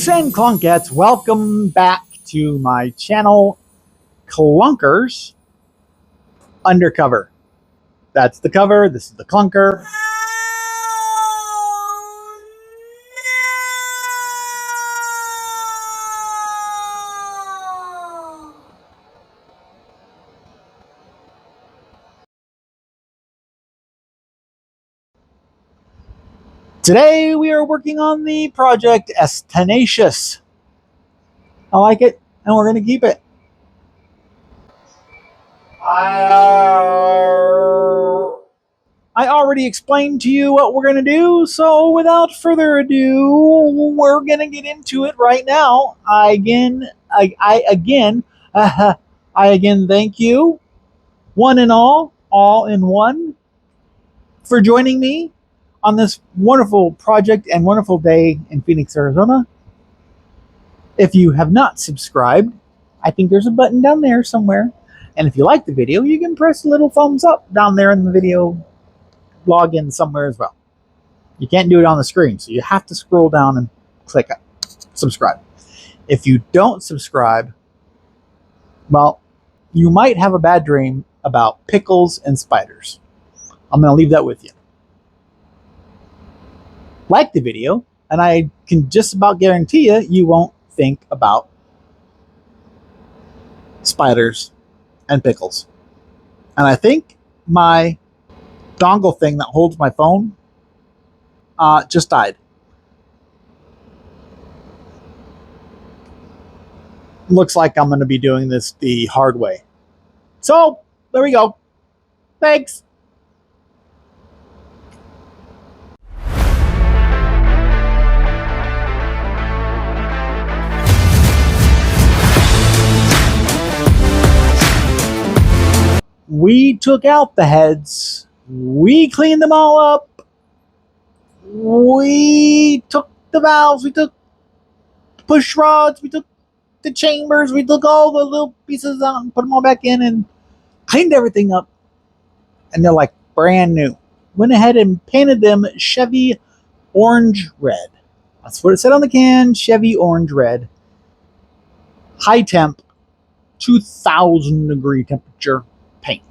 Clunks and Clunketts, welcome back to my channel, Clunkers Undercover. That's the cover, this is the clunker. Today we are working on the project S Tenacious. I like it, and we're going to keep it. I already explained to you what we're going to do, so without further ado, we're going to get into it right now. I again thank you, one and all in one, for joining me on this wonderful project and wonderful day in Phoenix, Arizona. If you have not subscribed, I think there's a button down there somewhere. And if you like the video, you can press a little thumbs up down there in the video login somewhere as well. You can't do it on the screen, so you have to scroll down and click subscribe. If you don't subscribe, well, you might have a bad dream about pickles and spiders. I'm going to leave that with you. Like the video, and I can just about guarantee you won't think about spiders and pickles. And I think my dongle thing that holds my phone just died. Looks like I'm going to be doing this the hard way. So, there we go. Thanks. We took out the heads. We cleaned them all up. We took the valves. We took push rods. We took the chambers. We took all the little pieces out and put them all back in and cleaned everything up. And they're like brand new. Went ahead and painted them Chevy orange red. That's what it said on the can, Chevy orange red. High temp, 2,000 degree temperature paint.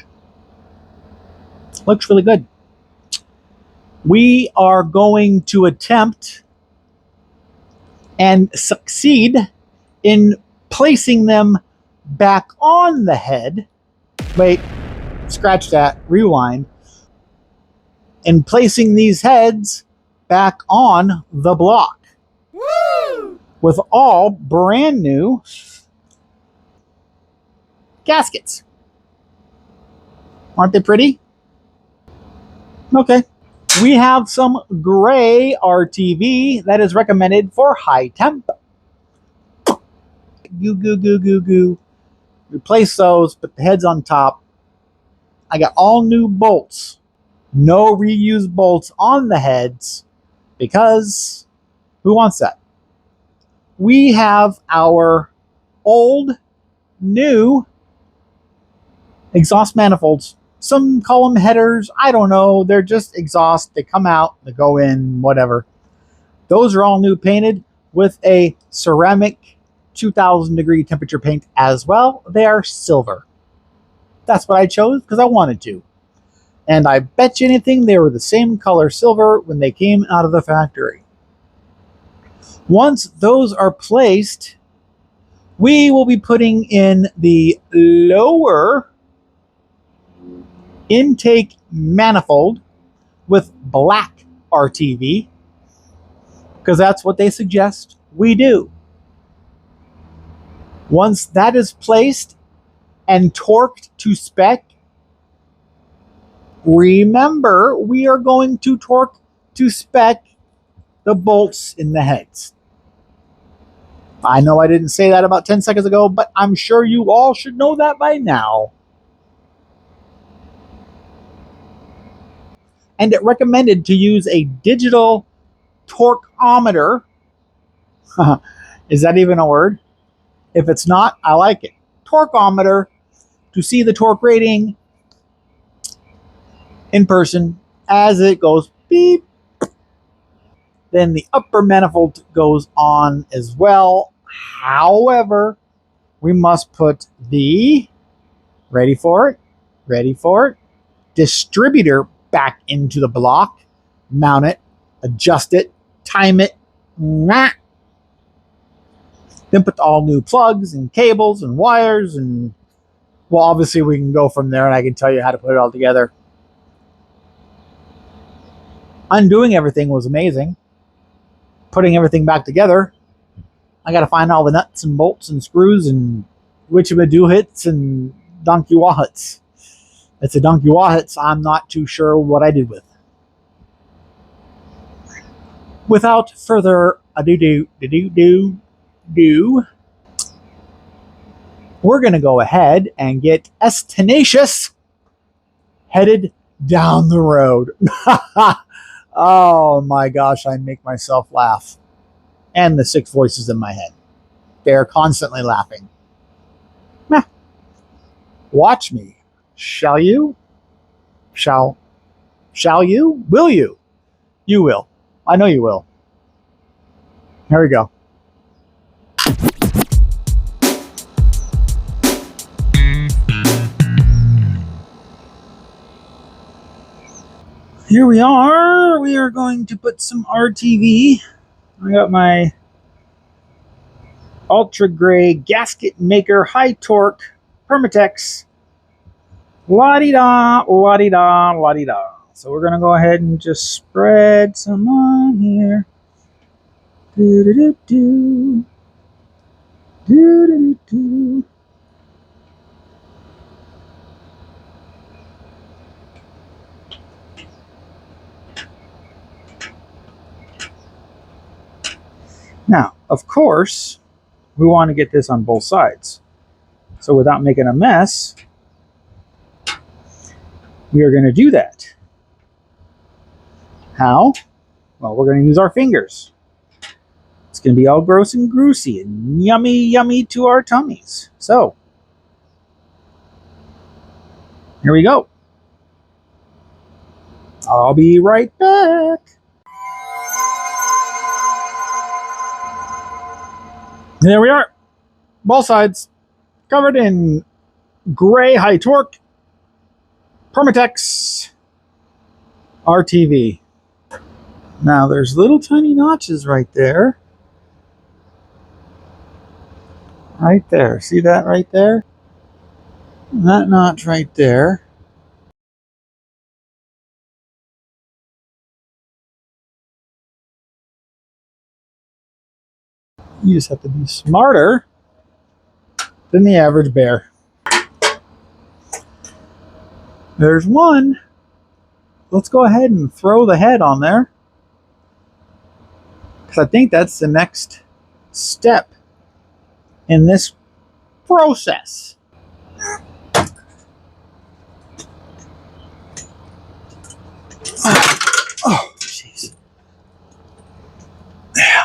Looks really good. We are going to attempt and succeed in placing them back on the head. Wait, scratch that, rewind. And placing these heads back on the block. Woo! With all brand new gaskets. Aren't they pretty? Okay. We have some gray RTV that is recommended for high temp. Goo. Replace those, put the heads on top. I got all new bolts. No reused bolts on the heads because who wants that? We have our old, new exhaust manifolds. Some call them headers. I don't know. They're just exhaust. They come out, they go in, whatever. Those are all new painted with a ceramic 2,000 degree temperature paint as well. They are silver. That's what I chose because I wanted to. And I bet you anything they were the same color silver when they came out of the factory. Once those are placed, we will be putting in the lower intake manifold with black RTV because that's what they suggest we do. Once that is placed and torqued to spec, remember we are going to torque to spec the bolts in the heads. I know I didn't say that about 10 seconds ago, but I'm sure you all should know that by now. And it recommended to use a digital torqueometer. Is that even a word? If it's not, I like it. Torqueometer to see the torque rating in person as it goes beep. then the upper manifold goes on as well. However, we must put the, ready for it, distributor back into the block, mount it, adjust it, time it, then put all new plugs and cables and wires, and well, obviously we can go from there and I can tell you how to put it all together. Undoing everything was amazing. Putting everything back together, I got to find all the nuts and bolts and screws and witchabadoo-hits and donkey wahits. It's a donkey wahits I'm not too sure what I did with. Without further ado, we're going to go ahead and get S Tenacious headed down the road. Oh my gosh, I make myself laugh. And the 6 voices in my head. They're constantly laughing. Watch me. Shall you? Shall you? Will you? You will. I know you will. Here we go. Here we are. We are going to put some RTV. I got my Ultra Gray Gasket Maker High Torque Permatex. La-di-da, la-di-da, la-di-da. So we're going to go ahead and just spread some on here. Do-do-do-do. Do-do-do-do. Now, of course, we want to get this on both sides. So without making a mess, we are going to do that. How? Well, we're going to use our fingers. It's going to be all gross and greasy and yummy, yummy to our tummies. So, here we go. I'll be right back. There we are. Both sides covered in gray high torque Permatex RTV. Now there's little tiny notches right there. Right there. See that right there? And that notch right there. You just have to be smarter than the average bear. There's one. Let's go ahead and throw the head on there, because I think that's the next step in this process. Oh, jeez. Yeah.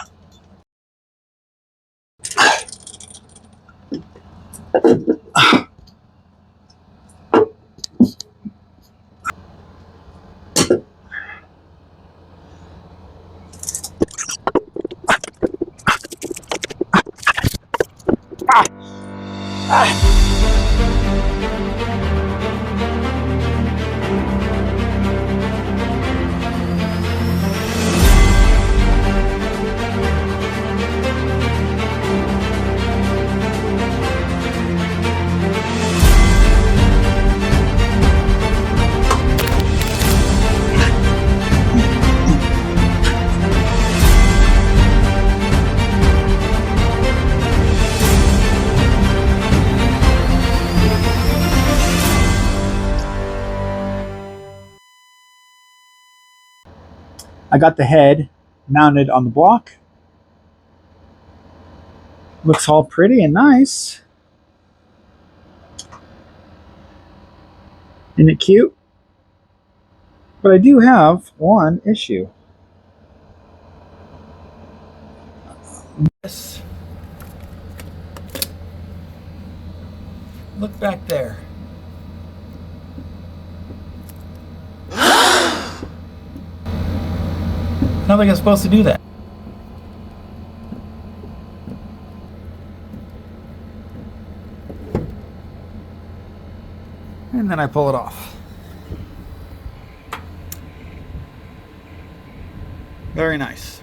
I got the head mounted on the block. Looks all pretty and nice. Isn't it cute? But I do have one issue. Yes. Look back there. I don't think I'm supposed to do that. And then I pull it off. Very nice.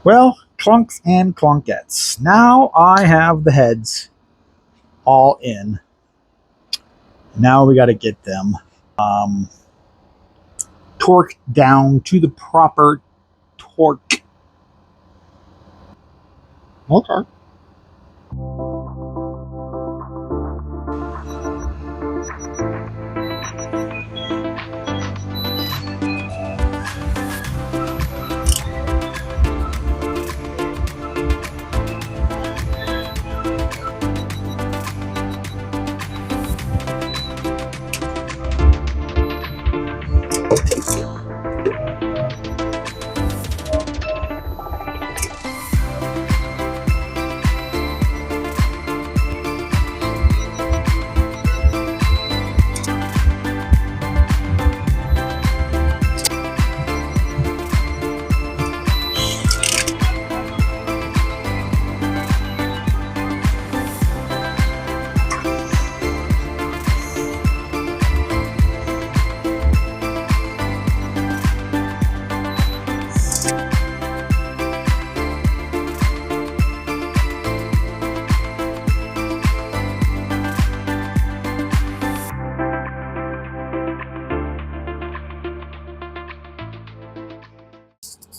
Well, clunks and clunkets. Now I have the heads all in. Now we got to get them torqued down to the proper torque. Okay.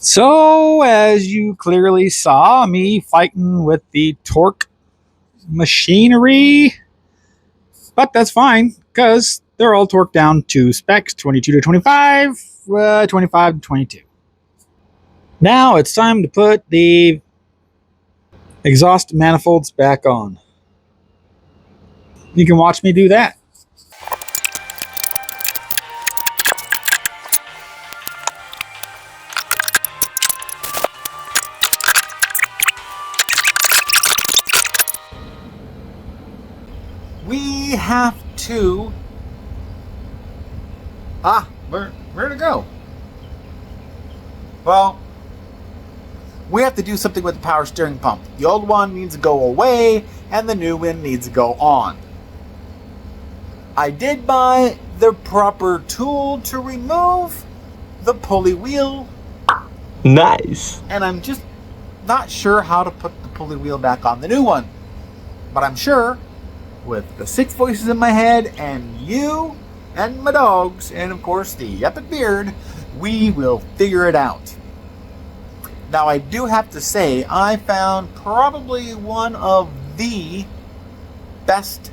So, as you clearly saw me fighting with the torque machinery, but that's fine because they're all torqued down to specs 22 to 25, 25 to 22. Now it's time to put the exhaust manifolds back on. You can watch me do that. We have to... where'd it go? Well, we have to do something with the power steering pump. The old one needs to go away, and the new one needs to go on. I did buy the proper tool to remove the pulley wheel. Nice. And I'm just not sure how to put the pulley wheel back on the new one. But I'm sure, with the 6 voices in my head, and you, and my dogs, and of course the epic beard, we will figure it out. Now I do have to say, I found probably one of the best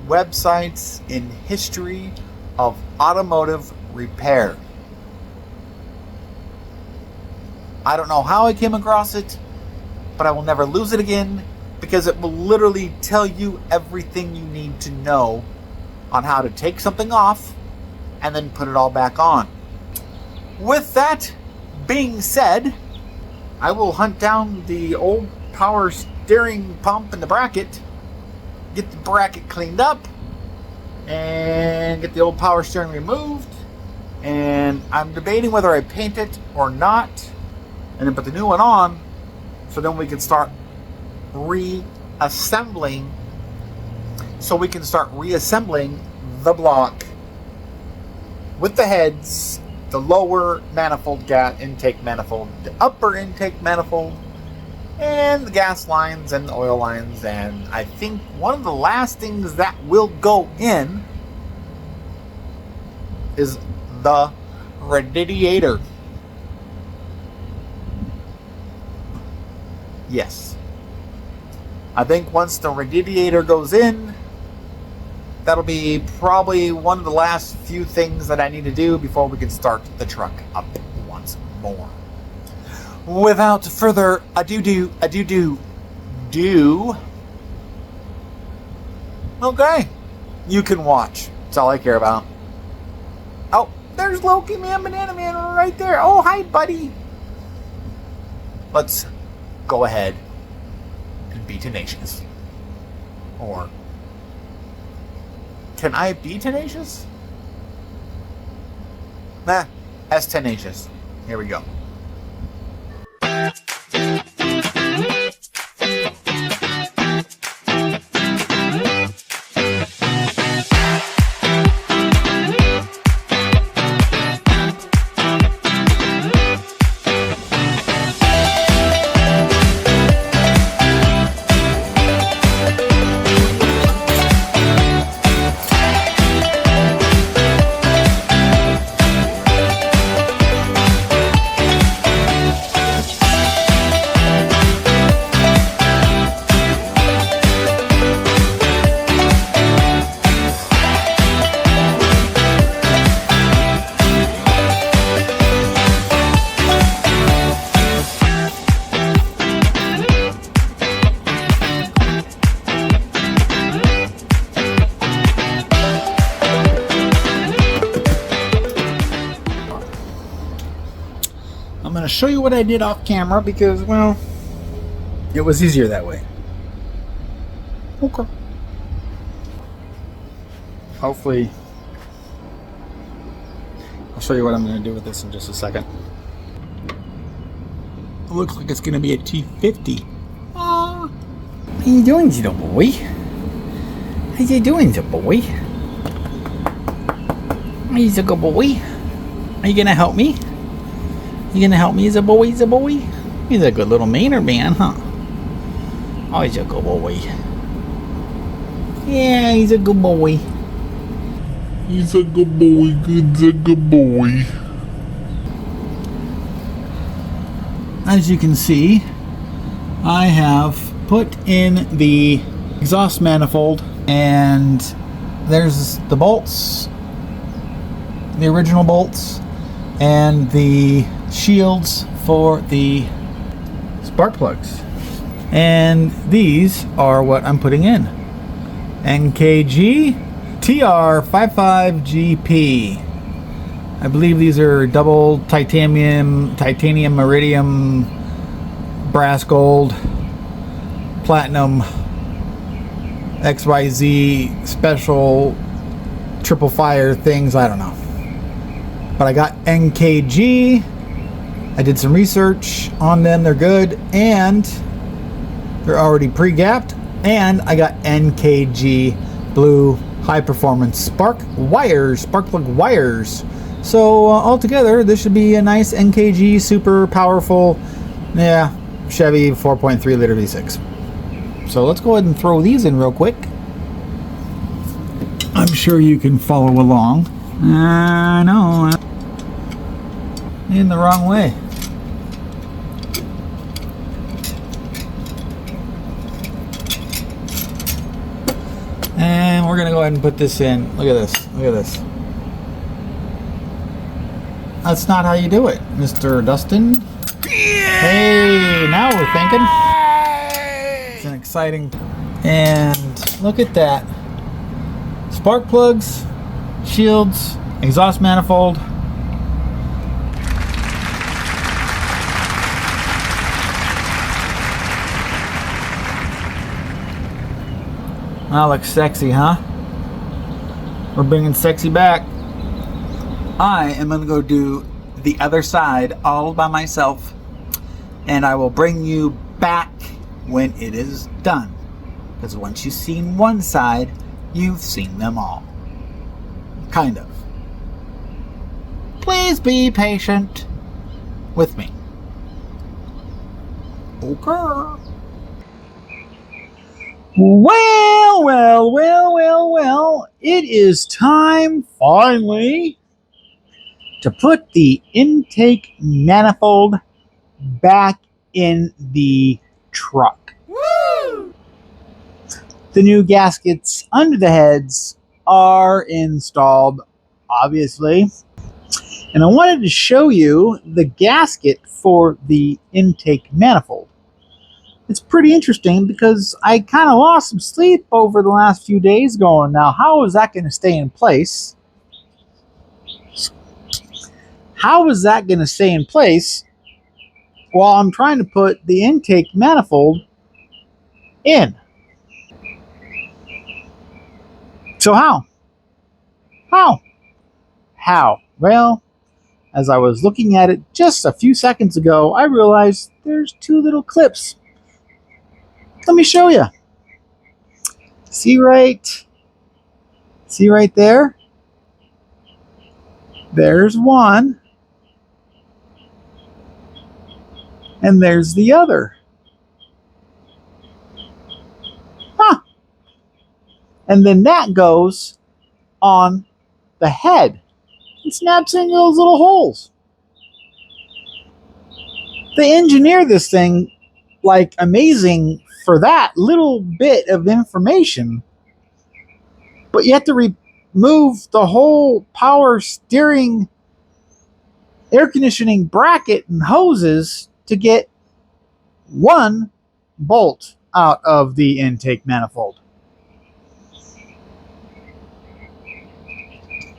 websites in history of automotive repair. I don't know how I came across it, but I will never lose it again because it will literally tell you everything you need to know on how to take something off and then put it all back on. With that being said, I will hunt down the old power steering pump and the bracket, get the bracket cleaned up, and get the old power steering removed. And I'm debating whether I paint it or not, and then put the new one on, so then we can start reassembling. The block with the heads, the lower manifold gas intake manifold, the upper intake manifold, and the gas lines and the oil lines. And I think one of the last things that will go in is the radiator. Yes. I think once the radiator goes in, that'll be probably one of the last few things that I need to do before we can start the truck up once more. Without further ado, okay, you can watch. That's all I care about. Oh, there's Loki Man, Banana Man right there. Oh, hi, buddy. Let's go ahead and be tenacious. Or can I be tenacious? Nah, as tenacious. Here we go. I'm going to show you what I did off camera because, well, it was easier that way. Okay. Hopefully, I'll show you what I'm going to do with this in just a second. It looks like it's going to be a T50. Aww. How you doing, little boy? How you doing, little boy? He's a good boy. Are you going to help me? You gonna help me? He's a boy, he's a boy. He's a good little Maynard man, huh? Oh, he's a good boy. Yeah, he's a good boy. He's a good boy, he's a good boy. As you can see, I have put in the exhaust manifold, and there's the bolts, the original bolts, and the shields for the spark plugs. And these are what I'm putting in. NKG TR55GP. I believe these are double titanium, iridium, brass, gold, platinum, XYZ special triple fire things. I don't know. But I got NKG. I did some research on them. They're good, and they're already pre-gapped. And I got NKG blue high performance spark plug wires. So altogether, this should be a nice NKG super powerful, Chevy 4.3 liter V6. So let's go ahead and throw these in real quick. I'm sure you can follow along. I know. In the wrong way. And we're going to go ahead and put this in. Look at this. Look at this. That's not how you do it, Mr. Dustin. Hey, now we're thinking. It's an exciting. And look at that. Spark plugs, shields, exhaust manifold. That looks sexy, huh? We're bringing sexy back. I am going to go do the other side all by myself, and I will bring you back when it is done. Because once you've seen one side, you've seen them all. Kind of. Please be patient with me. Okay. Well, it is time, finally, to put the intake manifold back in the truck. Woo! The new gaskets under the heads are installed, obviously. And I wanted to show you the gasket for the intake manifold. It's pretty interesting because I kind of lost some sleep over the last few days going, now how is that going to stay in place? How is that going to stay in place while I'm trying to put the intake manifold in? So how? How? How? Well, as I was looking at it just a few seconds ago, I realized there's two little clips. Let me show you. See right there? There's one, and there's the other. Huh. And then that goes on the head. It snaps in those little holes. They engineer this thing like amazing for that little bit of information, but you have to remove the whole power steering air conditioning bracket and hoses to get one bolt out of the intake manifold.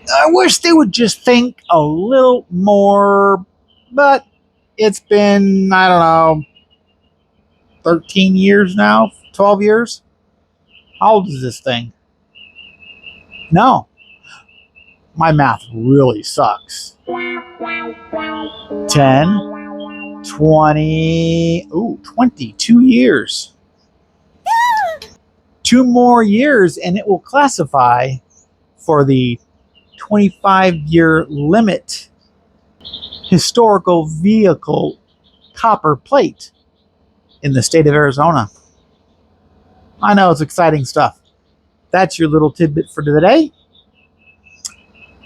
I wish they would just think a little more, but it's been, I don't know, 13 years now, 12 years. How old is this thing? No, my math really sucks. 10, 20, 22 years. 2 more years and it will classify for the 25-year limit historical vehicle copper plate in the state of Arizona. I know it's exciting stuff. That's your little tidbit for today.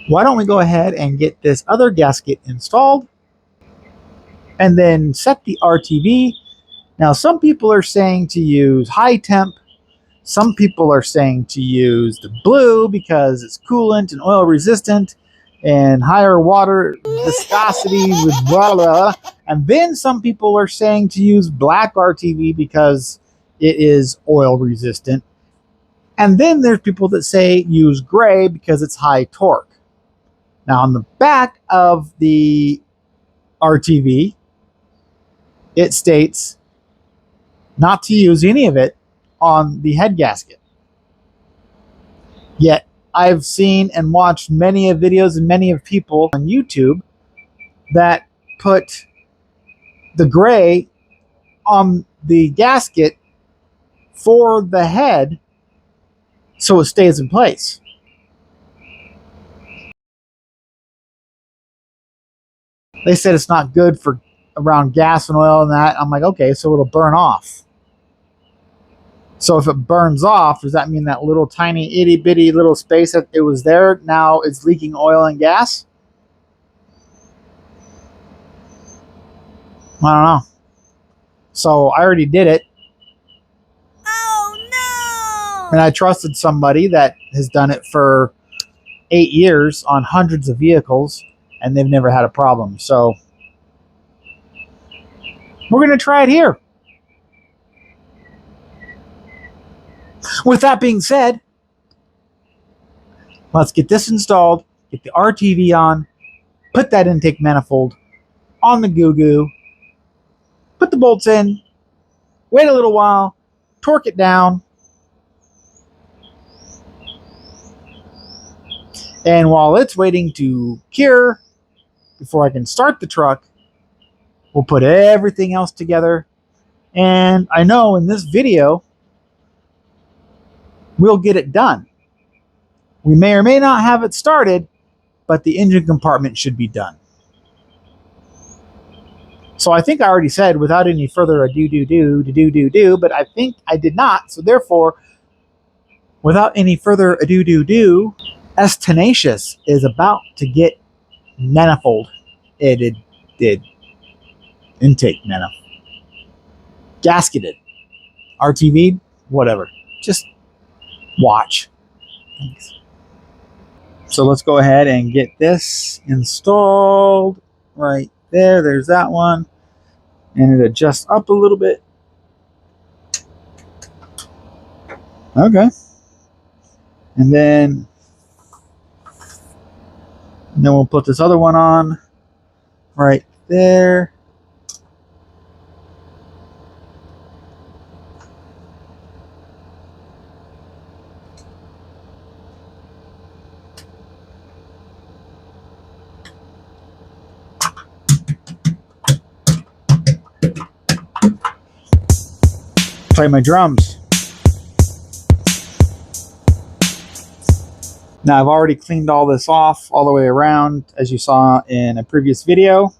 Why don't we go ahead and get this other gasket installed and then set the RTV. Now, some people are saying to use high temp. Some people are saying to use the blue because it's coolant and oil resistant and higher water viscosity with blah, blah, blah. And then some people are saying to use black RTV because it is oil resistant. And then there's people that say use gray because it's high torque. Now on the back of the RTV, it states not to use any of it on the head gasket. Yet I've seen and watched many of videos and many of people on YouTube that put the gray on the gasket for the head so it stays in place. They said it's not good for around gas and oil and that. I'm like, okay, so it'll burn off. So if it burns off, does that mean that little tiny itty bitty little space that it was there now it's leaking oil and gas? I don't know. So I already did it. Oh no! And I trusted somebody that has done it for 8 years on hundreds of vehicles and they've never had a problem. So we're going to try it here. With that being said, let's get this installed, get the RTV on, put that intake manifold on the goo-goo, put the bolts in, wait a little while, torque it down, and while it's waiting to cure before I can start the truck, we'll put everything else together. And I know in this video, we'll get it done. We may or may not have it started, but the engine compartment should be done. So I think I already said without any further ado, but I think I did not. So therefore, without any further ado, S Tenacious is about to get manifold. It did intake manifold, gasketed, RTV, whatever. Just watch. Thanks. So let's go ahead and get this installed right there. There's that one. And it adjusts up a little bit. Okay. And then we'll put this other one on right there. Play my drums. Now I've already cleaned all this off all the way around, as you saw in a previous video.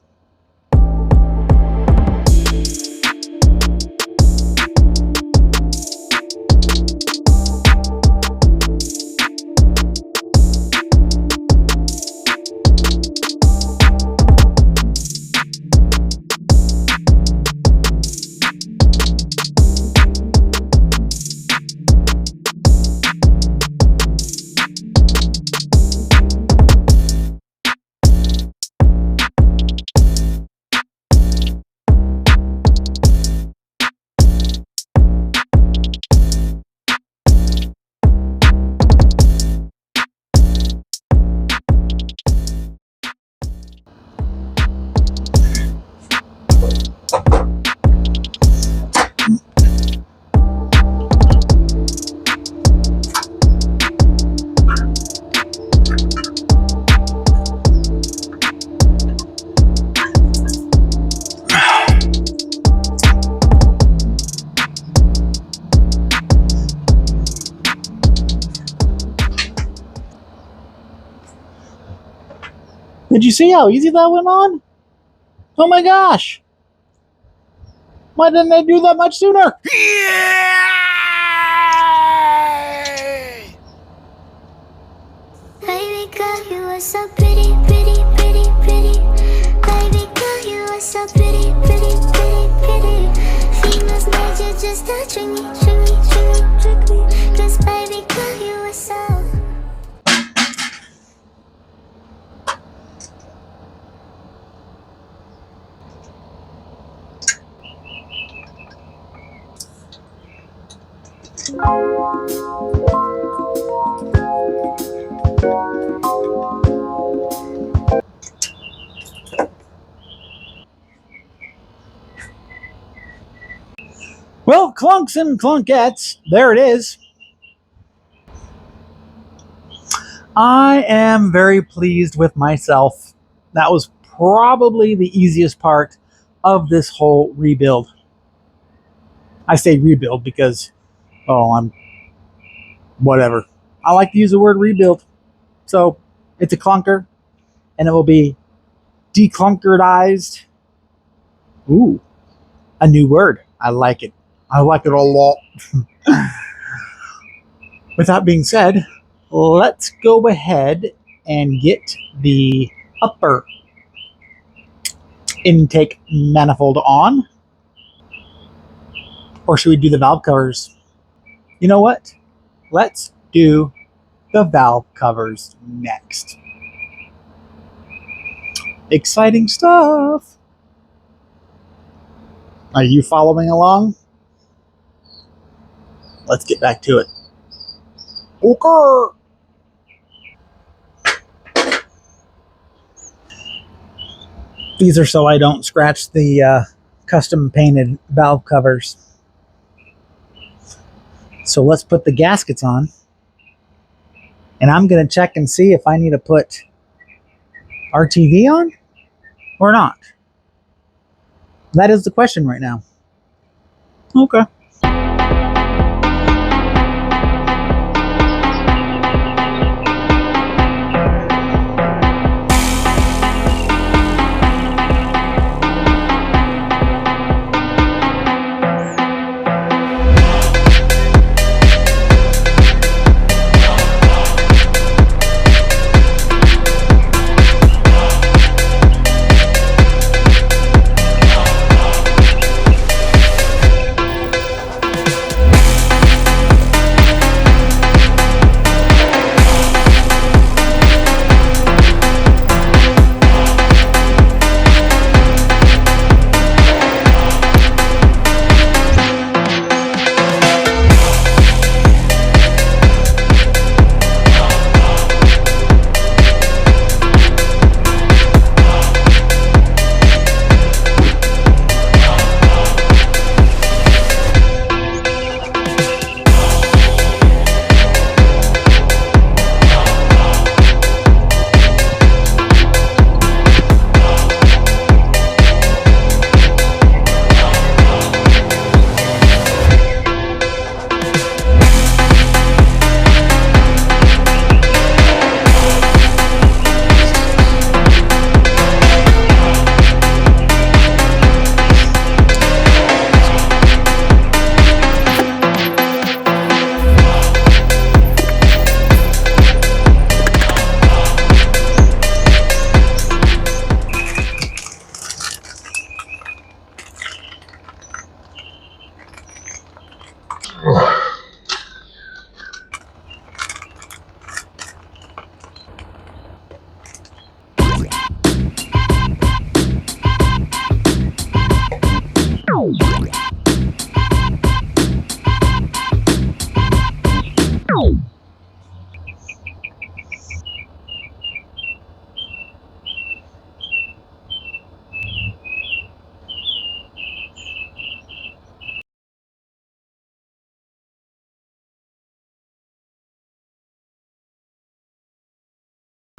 Did you see how easy that went on? Oh my gosh! Why didn't I do that much sooner? Yay! Baby girl, you are so pretty, pretty, pretty, pretty. Baby girl, you are so pretty, pretty, pretty, pretty. Females need you just to trick me, trick me, trick me, trick me. 'Cause baby girl, you are so. Well, clunks and clunketts, there it is. I am very pleased with myself. That was probably the easiest part of this whole rebuild. I say rebuild because, I'm whatever. I like to use the word rebuild. So it's a clunker, and it will be declunkerized. Ooh, a new word. I like it. I like it a lot. With that being said, let's go ahead and get the upper intake manifold on. Or should we do the valve covers? You know what? Let's do the valve covers next. Exciting stuff. Are you following along? Let's get back to it. Okay. These are so I don't scratch the custom painted valve covers. So let's put the gaskets on. And I'm going to check and see if I need to put RTV on or not. That is the question right now. Okay.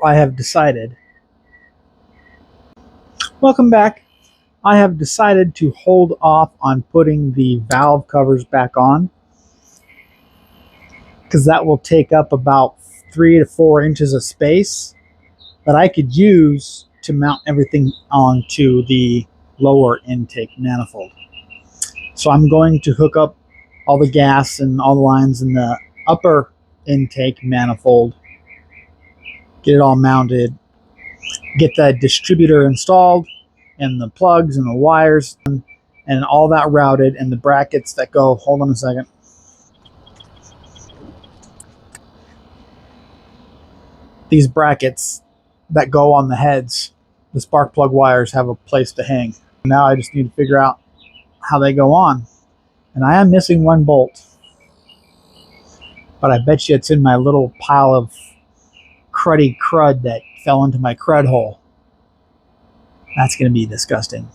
I have decided. Welcome back. I have decided to hold off on putting the valve covers back on because that will take up about 3 to 4 inches of space that I could use to mount everything onto the lower intake manifold. So I'm going to hook up all the gas and all the lines in the upper intake manifold, get it all mounted, get the distributor installed, and the plugs and the wires and all that routed, and the brackets that go, hold on a second. These brackets that go on the heads, the spark plug wires have a place to hang. Now I just need to figure out how they go on. And I am missing one bolt, but I bet you it's in my little pile of cruddy crud that fell into my crud hole. That's going to be disgusting.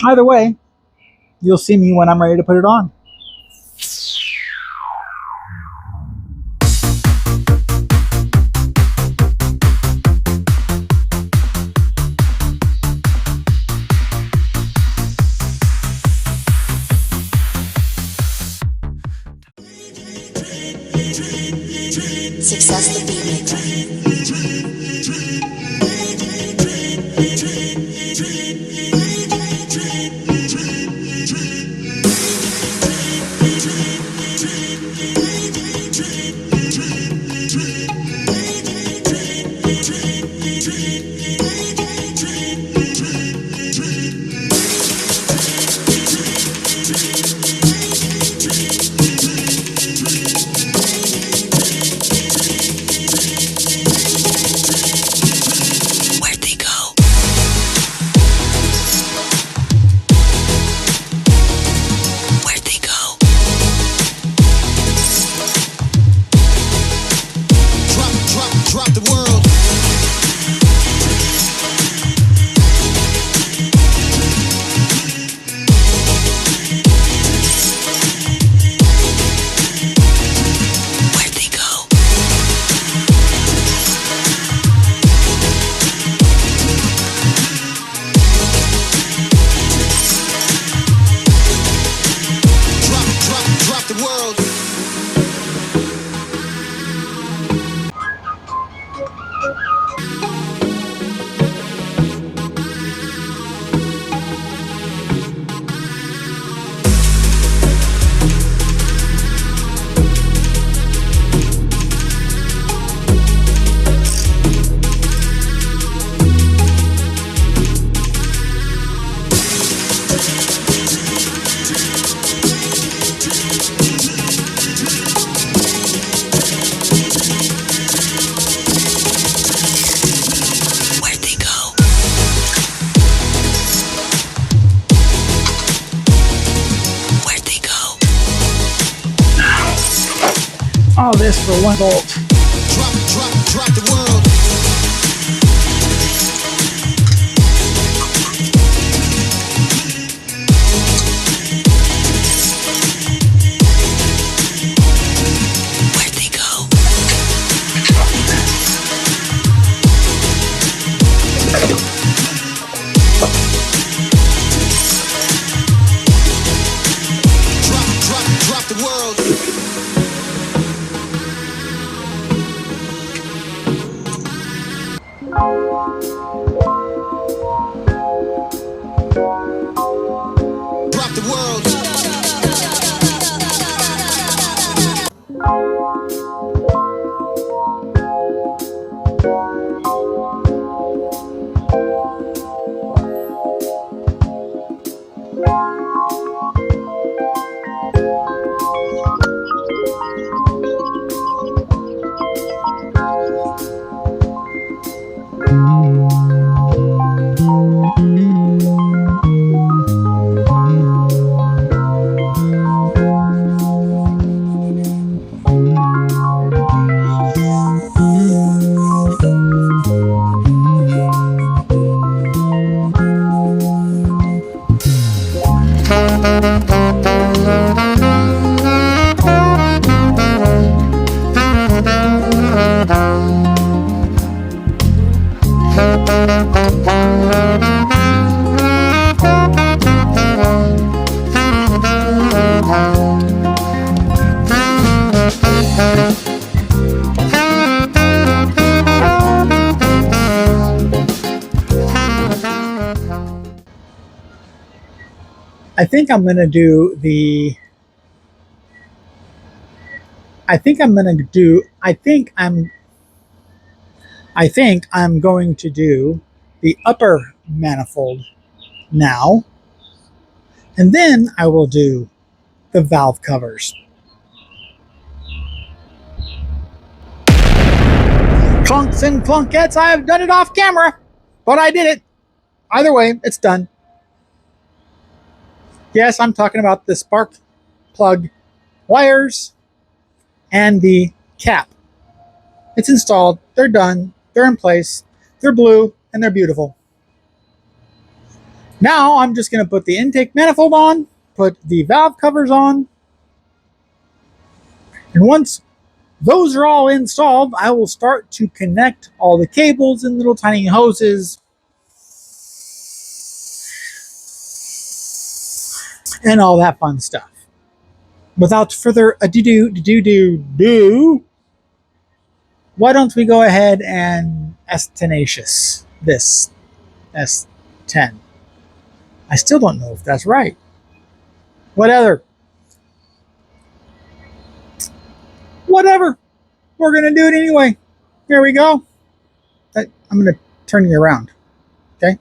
Either way, you'll see me when I'm ready to put it on. Success the beatmaker. All this for one bolt. Drop the world. Where'd they go? Drop the world. I think I'm going to do the. I think I'm going to do. I think I'm going to do the upper manifold now, and then I will do the valve covers. Clunks and clunkets, I have done it off camera, but I did it. Either way, it's done. Yes, I'm talking about the spark plug wires and the cap. It's installed, they're done, they're in place, they're blue, and they're beautiful. Now I'm just going to put the intake manifold on, put the valve covers on, and once those are all installed, I will start to connect all the cables and little tiny hoses and all that fun stuff. Without further ado, why don't we go ahead and S-tenacious this S10? I still don't know if that's right. Whatever. We're going to do it anyway. Here we go. I'm going to turn you around. Okay?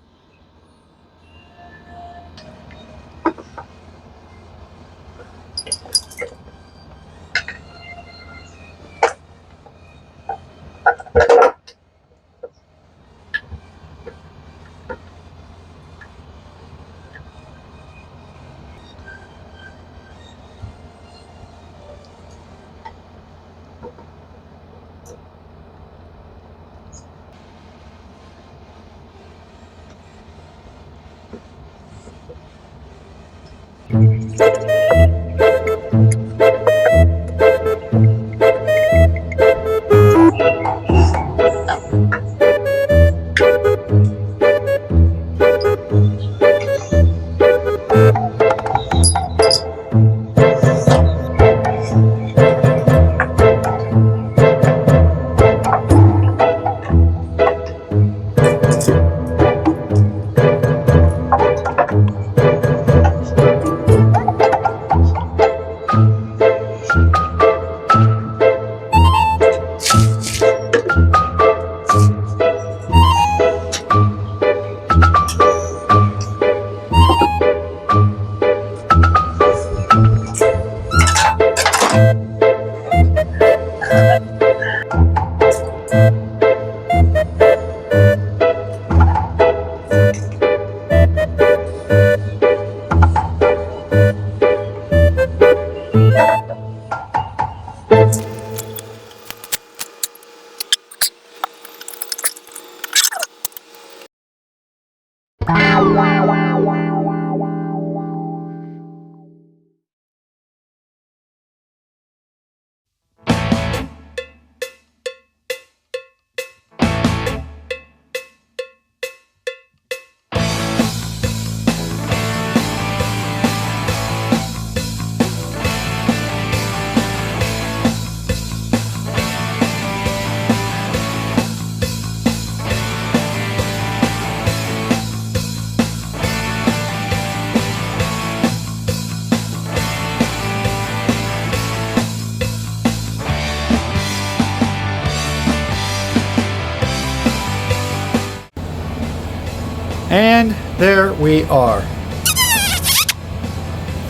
And there we are.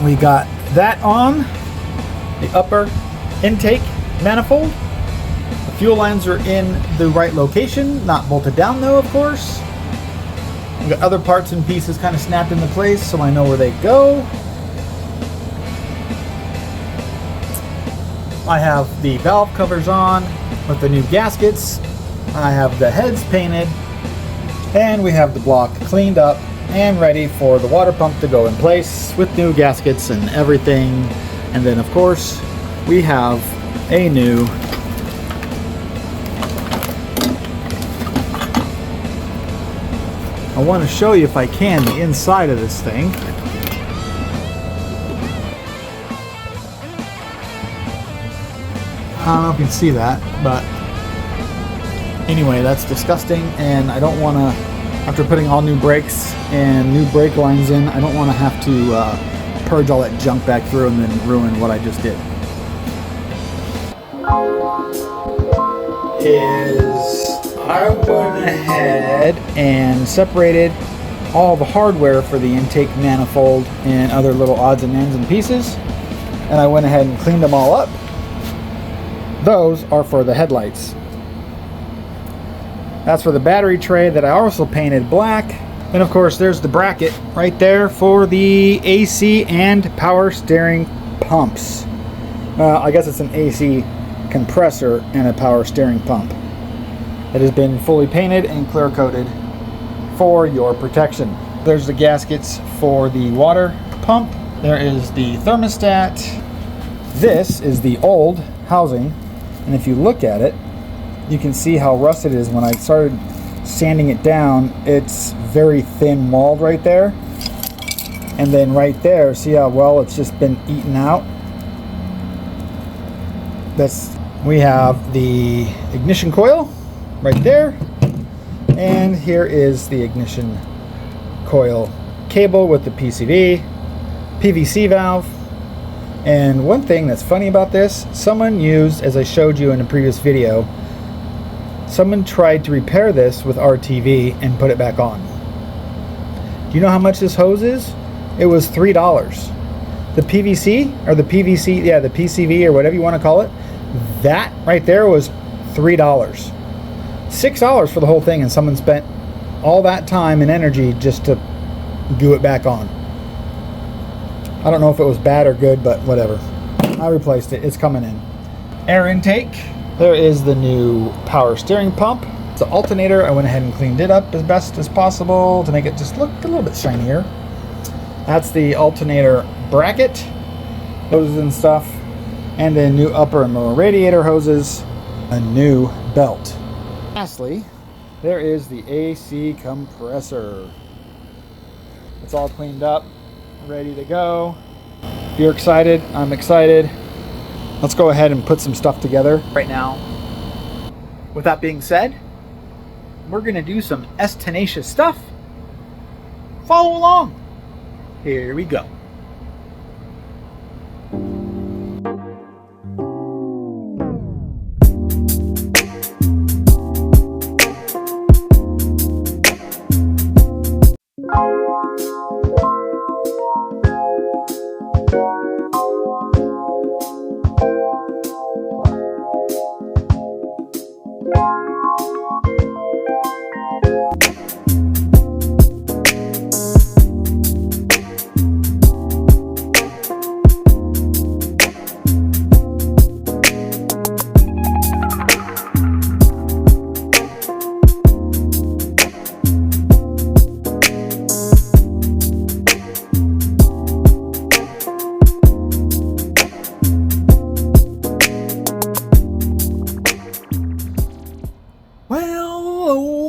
We got that on the upper intake manifold. The fuel lines are in the right location, not bolted down though, of course. We got other parts and pieces kind of snapped into place so I know where they go. I have the valve covers on with the new gaskets. I have the heads painted. And we have the block cleaned up and ready for the water pump to go in place with new gaskets and everything. And then of course we have a new I want to show you if I can the inside of this thing. I don't know if you can see that, but anyway, that's disgusting, and I don't want to, after putting all new brakes and new brake lines in, I don't want to have to purge all that junk back through and then ruin what I just did. I went ahead and separated all the hardware for the intake manifold and other little odds and ends and pieces, and I went ahead and cleaned them all up. Those are for the headlights. That's for the battery tray that I also painted black. And of course there's the bracket right there for the AC and power steering pumps. I guess it's an AC compressor and a power steering pump. It has been fully painted and clear coated for your protection. There's the gaskets for the water pump. There is the thermostat. This is the old housing, and if you look at it, you can see how rusted it is. When I started sanding it down, it's very thin walled right there, and then right there, see how well it's just been eaten out. We have the ignition coil right there, and here is the ignition coil cable with the PVC valve. And one thing that's funny about this, someone used, as I showed you in a previous video, someone tried to repair this with RTV and put it back on. Do you know how much this hose is? It was $3. The PVC, or the PVC, yeah, the PCV or whatever you want to call it, that right there was $3. $6 for the whole thing, and someone spent all that time and energy just to glue it back on. I don't know if it was bad or good, but whatever. I replaced it. It's coming in. Air intake. There is the new power steering pump. It's an alternator. I went ahead and cleaned it up as best as possible to make it just look a little bit shinier. That's the alternator bracket, hoses and stuff, and then new upper and lower radiator hoses, a new belt. Lastly, there is the AC compressor. It's all cleaned up, ready to go. If you're excited, I'm excited. Let's go ahead and put some stuff together right now. With that being said, we're gonna do some S-tenacious stuff. Follow along. Here we go.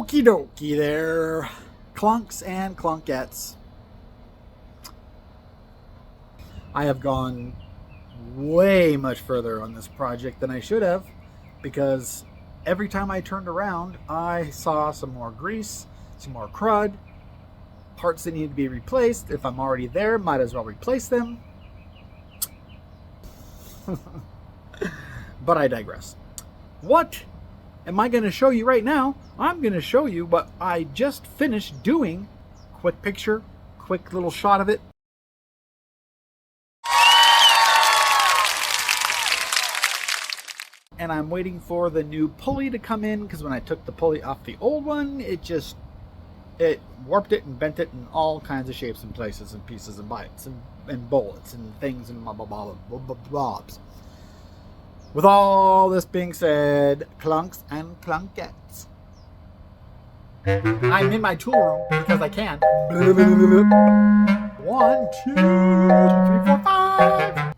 Okie dokie there, clunks and clunketts. I have gone way much further on this project than I should have, because every time I turned around I saw some more grease, some more crud, parts that need to be replaced. If I'm already there, might as well replace them. But I digress. What am I going to show you right now? I'm going to show you what I just finished doing. Quick picture, quick little shot of it. And I'm waiting for the new pulley to come in, because when I took the pulley off the old one, it warped it and bent it in all kinds of shapes and places and pieces and bites and bullets and things and blobs. With all this being said, clunks and clunketts, I'm in my tool room because I can. 1, 2, 3, 4, 5.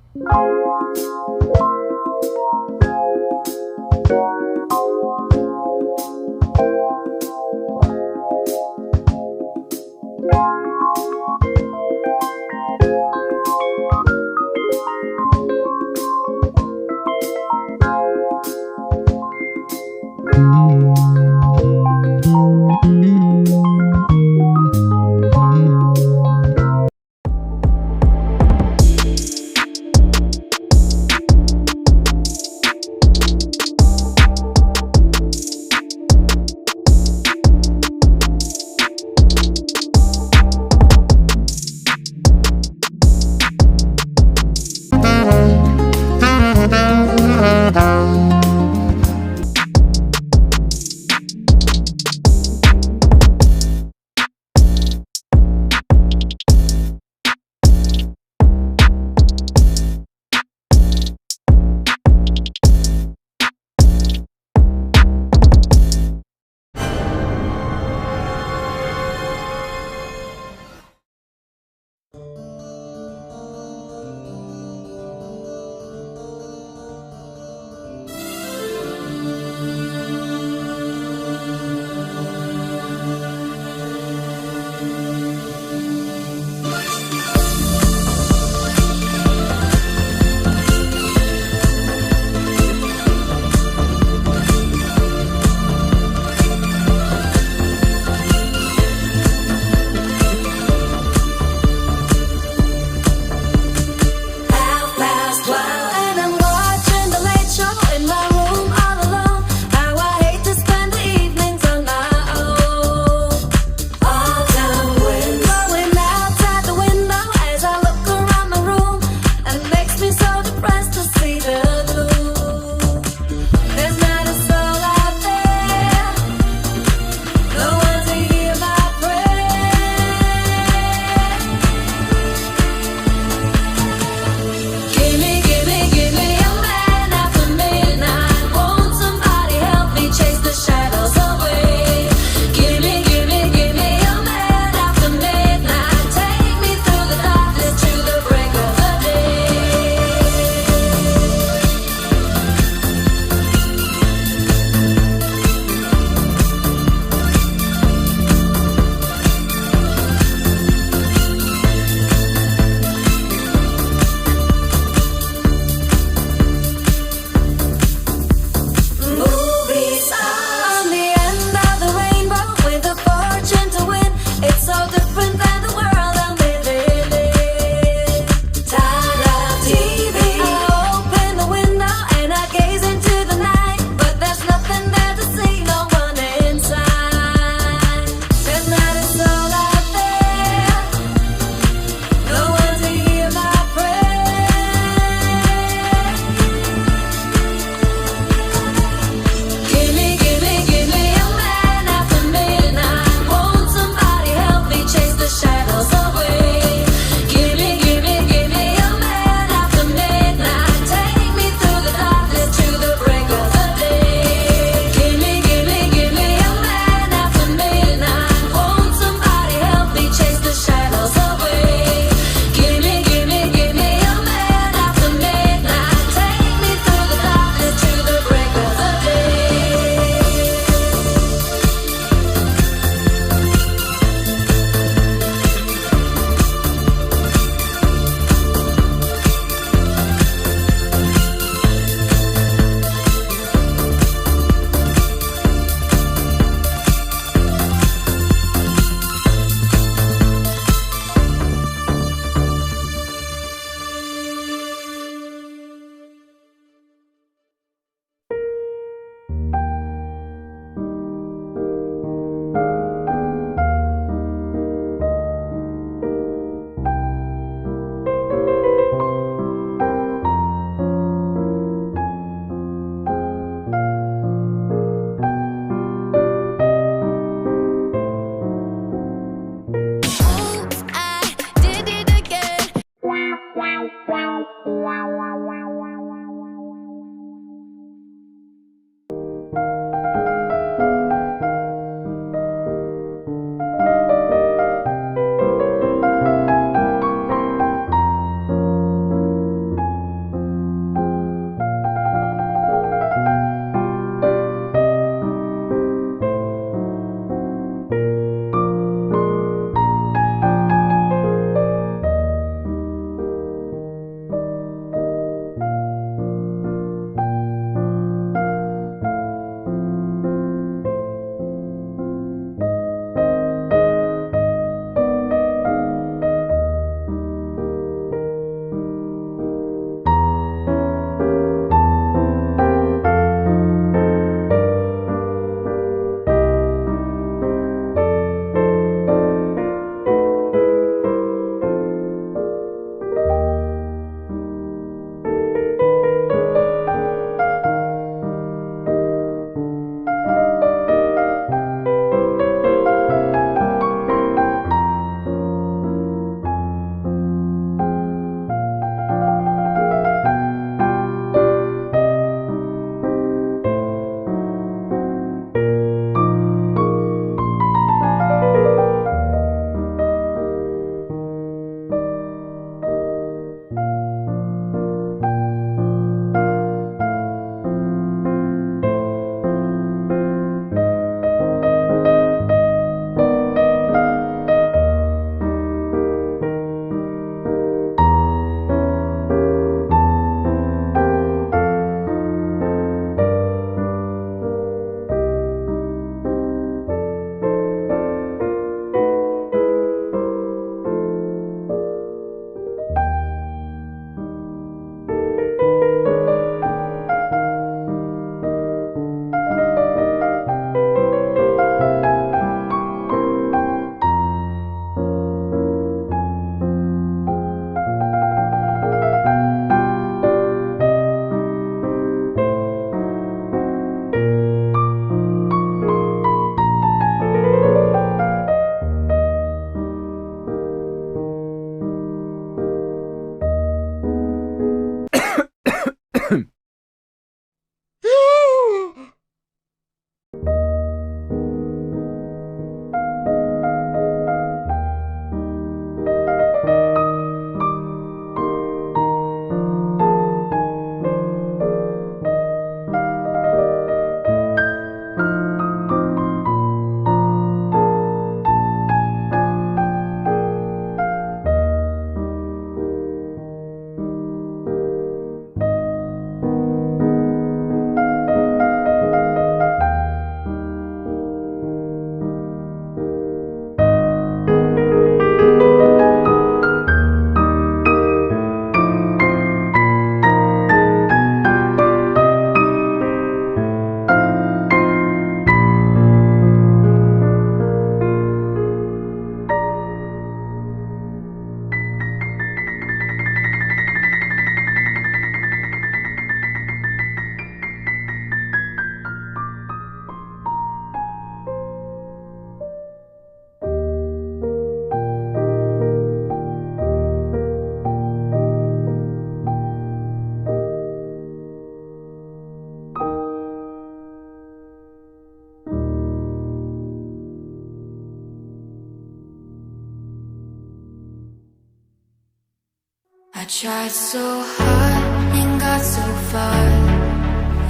tried so hard and got so far.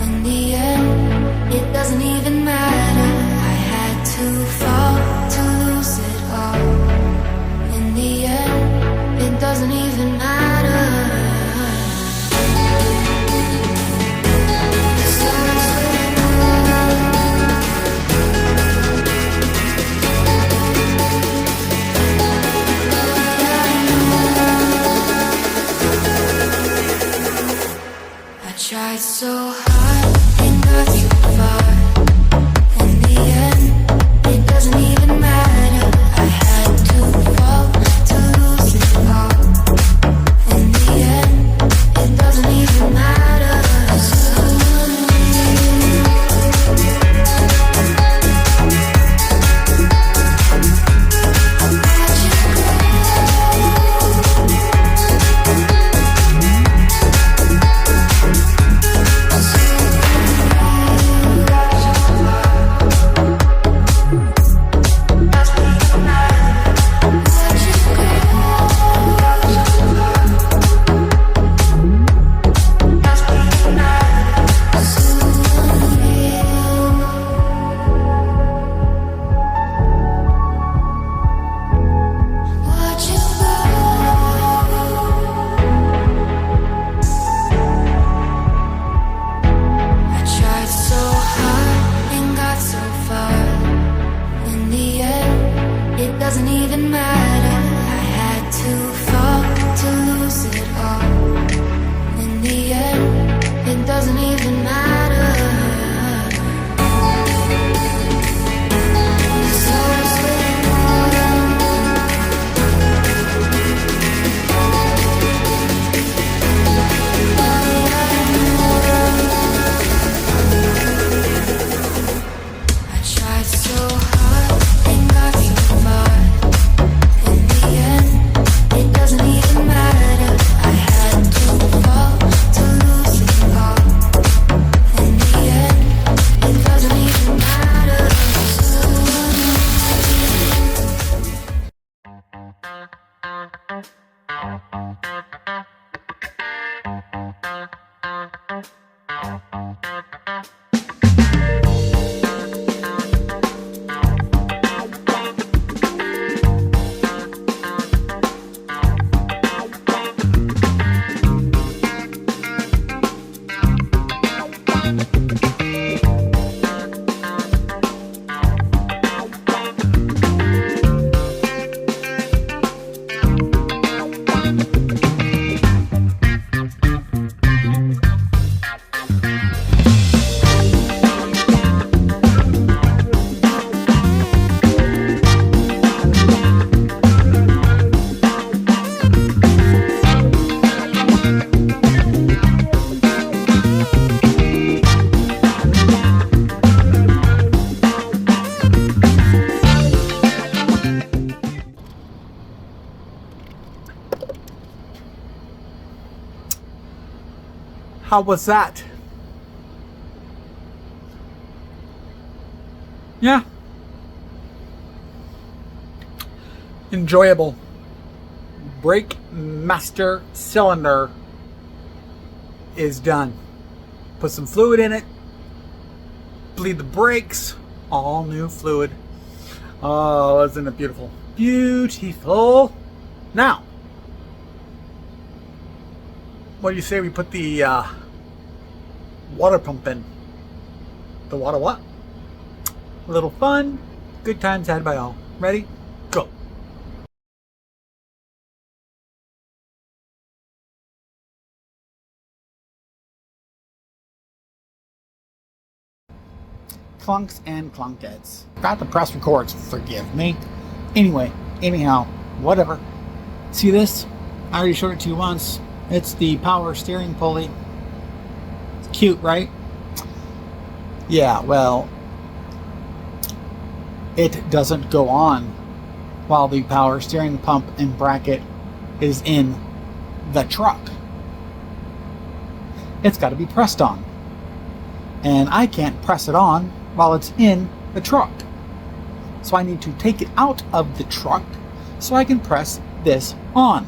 In the end, it doesn't even matter. I had to fall to lose it all. In the end, it doesn't even matter. Tried so hard and got so far. In the end, it doesn't even matter. I had to fall to lose it all. In the end, it doesn't even matter. Doesn't even matter. I had to fall to lose it all. In the end, it doesn't even matter. I tried so hard and got so far. It doesn't even matter. I had to fall to lose it all. In the end, it doesn't even matter. How was that? Yeah. Enjoyable. Brake master cylinder is done. Put some fluid in it. Bleed the brakes. All new fluid. Oh, isn't it beautiful? Beautiful. Now, what do you say we put the water pump in? The water what? A little fun. Good times had by all. Ready? Go. Clunks and Clunketts. Got to press records, forgive me. Anyhow, whatever. See this? I already showed it to you once. It's the power steering pulley. It's cute, right? Yeah, well, it doesn't go on while the power steering pump and bracket is in the truck. It's got to be pressed on. And I can't press it on while it's in the truck. So I need to take it out of the truck so I can press this on.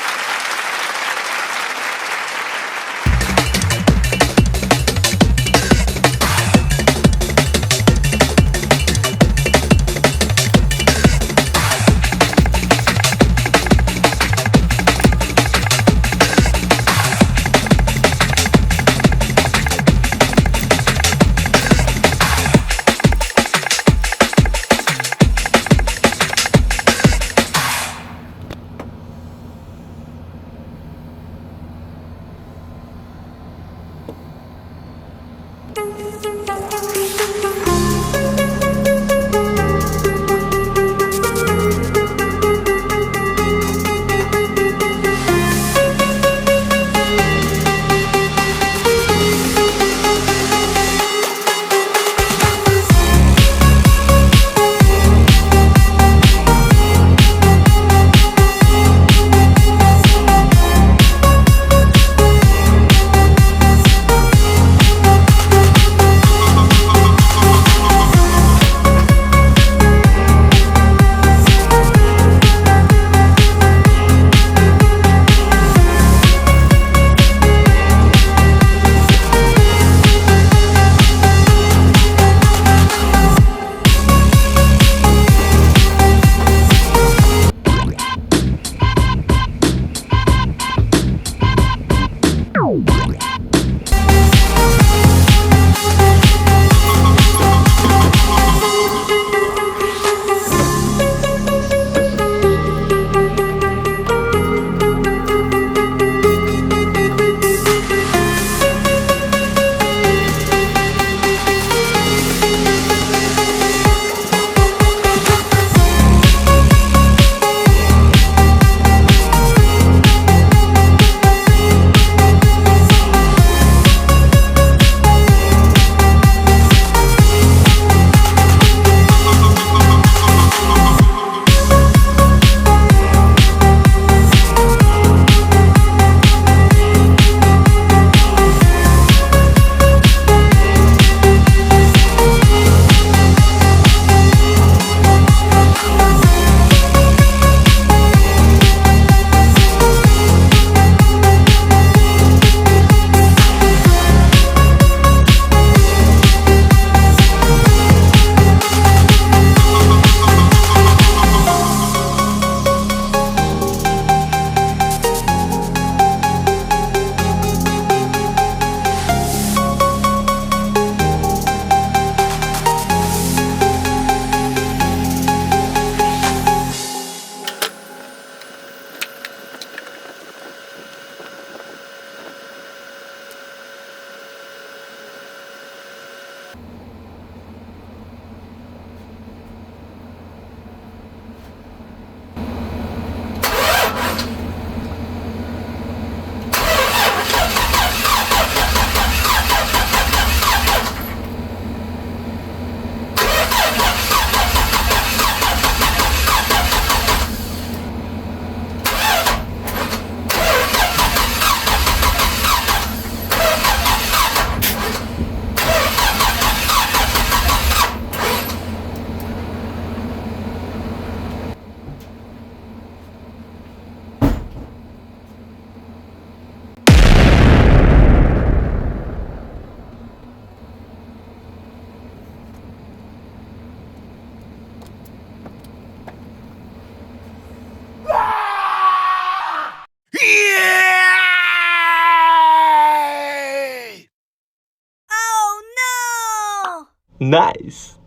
Nice.